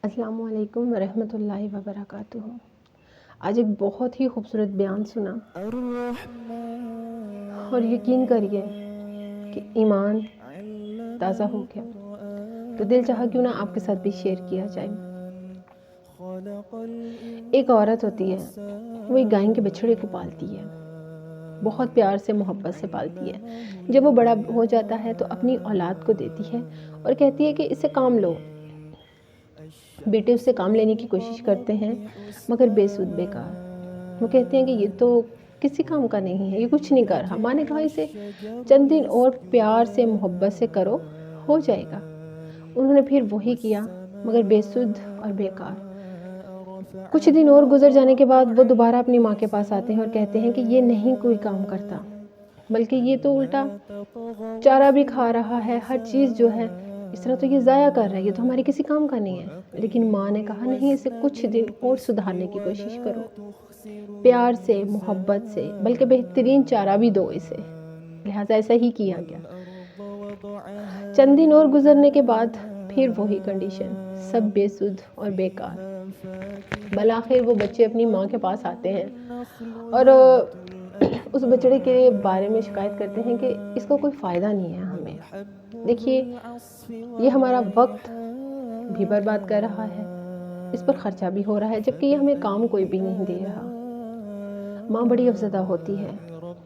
अस्सलामु अलैकुम वरहमतुल्लाहि वबरकातुहू। आज एक बहुत ही खूबसूरत बयान सुना और यकीन करिए कि ईमान ताज़ा हो गया। तो दिल चाहा क्यों ना आपके साथ भी शेयर किया जाए। एक औरत होती है, वो एक गाय के बछड़े को पालती है, बहुत प्यार से मोहब्बत से पालती है। जब वो बड़ा हो जाता है तो अपनी औलाद को देती है और कहती है कि इससे काम लो। बेटे उससे काम लेने की कोशिश करते हैं मगर बेसुध बेकार। वो कहते हैं कि ये तो किसी काम का नहीं है, ये कुछ नहीं कर रहा। माँ ने कहा इसे चंद दिन और प्यार से मोहब्बत से करो, हो जाएगा। उन्होंने फिर वही किया मगर बेसुध और बेकार। कुछ दिन और गुजर जाने के बाद वो दोबारा अपनी माँ के पास आते हैं और कहते हैं कि ये नहीं कोई काम करता, बल्कि ये तो उल्टा चारा भी खा रहा है, हर चीज़ जो है इस तरह तो ये ज़ाया कर रहा है, ये तो हमारे किसी काम का नहीं है। लेकिन माँ ने कहा नहीं, इसे कुछ दिन और सुधारने की कोशिश करो, प्यार से मोहब्बत से, बल्कि बेहतरीन चारा भी दो इसे। लिहाजा ऐसा ही किया गया। चंद दिन और गुजरने के बाद फिर वही कंडीशन, सब बेसुध और बेकार। बलाखिर वो बच्चे अपनी माँ के पास आते हैं और उस बछड़े के बारे में शिकायत करते हैं कि इसका कोई फ़ायदा नहीं है हमें। देखिए, ये हमारा वक्त भी बर्बाद कर रहा है, इस पर ख़र्चा भी हो रहा है, जबकि ये हमें काम कोई भी नहीं दे रहा। माँ बड़ी अफ़ज़दा होती है,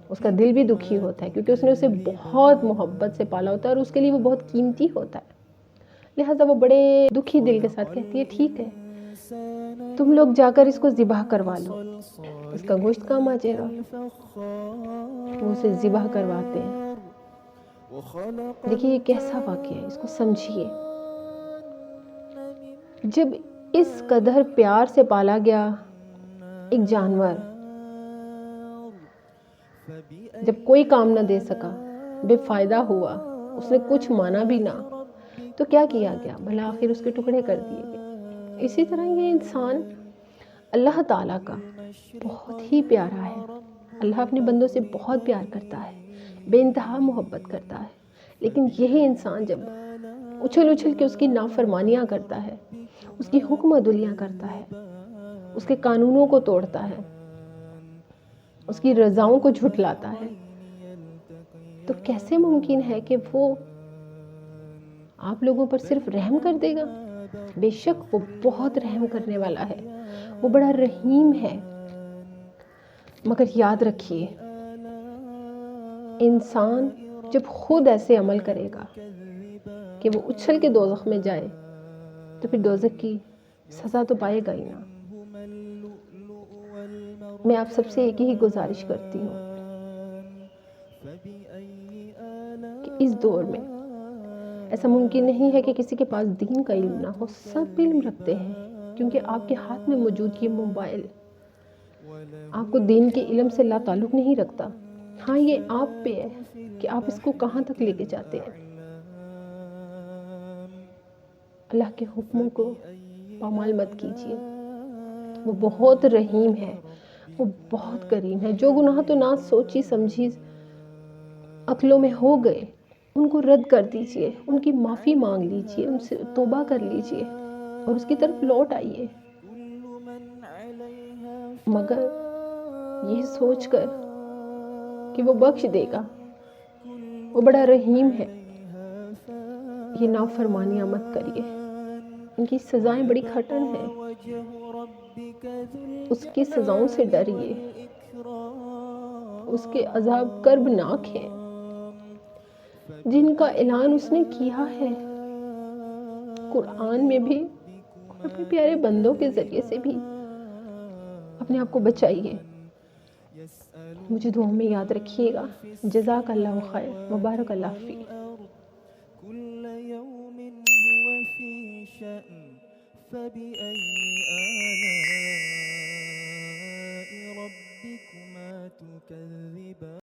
उसका दिल भी दुखी होता है क्योंकि उसने उसे बहुत मोहब्बत से पाला होता है और उसके लिए वो बहुत कीमती होता है। लिहाजा वो बड़े दुखी दिल के साथ कहती है, ठीक है, तुम लोग जाकर इसको ज़िबह करवा लो, इसका गोश्त काम आ जाएगा। वो उसे ज़िबह करवाते हैं। देखिए ये कैसा वाक़या है, इसको समझिए। जब इस कदर प्यार से पाला गया एक जानवर जब कोई काम ना दे सका, बेफ़ायदा हुआ, उसने कुछ माना भी ना, तो क्या किया गया? भला आखिर उसके टुकड़े कर दिए गए। इसी तरह ये इंसान अल्लाह ताला का बहुत ही प्यारा है। अल्लाह अपने बंदों से बहुत प्यार करता है, बेइंतहा मोहब्बत करता है। लेकिन यही इंसान जब उछल उछल के उसकी नाफरमानियाँ करता है, उसकी हुक्म अदुलियाँ करता है, उसके कानूनों को तोड़ता है, उसकी रज़ाओं को झुठलाता है, तो कैसे मुमकिन है कि वो आप लोगों पर सिर्फ रहम कर देगा? बेशक वो बहुत रहम करने वाला है, वो बड़ा रहीम है। मगर याद रखिए, इंसान जब खुद ऐसे अमल करेगा कि वो उछल के दोज़ख में जाए, तो फिर दोज़ख की सज़ा तो पाएगा ही ना। मैं आप सबसे एक ही गुजारिश करती हूँ कि इस दौर में ऐसा मुमकिन नहीं है कि किसी के पास दीन का इल्म ना हो। सब इल्म रखते हैं क्योंकि आपके हाथ में मौजूद ये मोबाइल आपको दीन के इल्म से ला ताल्लुक़ नहीं रखता। हाँ, ये आप पे है कि आप इसको कहाँ तक लेके जाते हैं। अल्लाह के हुक्मों को पामाल मत कीजिए। वो बहुत रहीम है, वो बहुत करीम है। जो गुनाह तो ना सोची समझी अक्लों में हो गए, उनको रद्द कर दीजिए, उनकी माफ़ी मांग लीजिए, उनसे तौबा कर लीजिए और उसकी तरफ लौट आइए। मगर ये सोचकर कि वो बख्श देगा, वो बड़ा रहीम है, ये नाफरमानियाँ मत करिए। इनकी सज़ाएँ बड़ी कठिन हैं, उसकी सज़ाओं से डरिए, उसके अज़ाब कर्बनाक हैं जिनका ऐलान उसने किया है कुरान में भी और अपने प्यारे बंदों के ज़रिए से भी। अपने आप को बचाइए, मुझे दुआ में याद रखिएगा। जज़ाकल्लाहु खैर, मुबारक अल्लाह फ़ीक।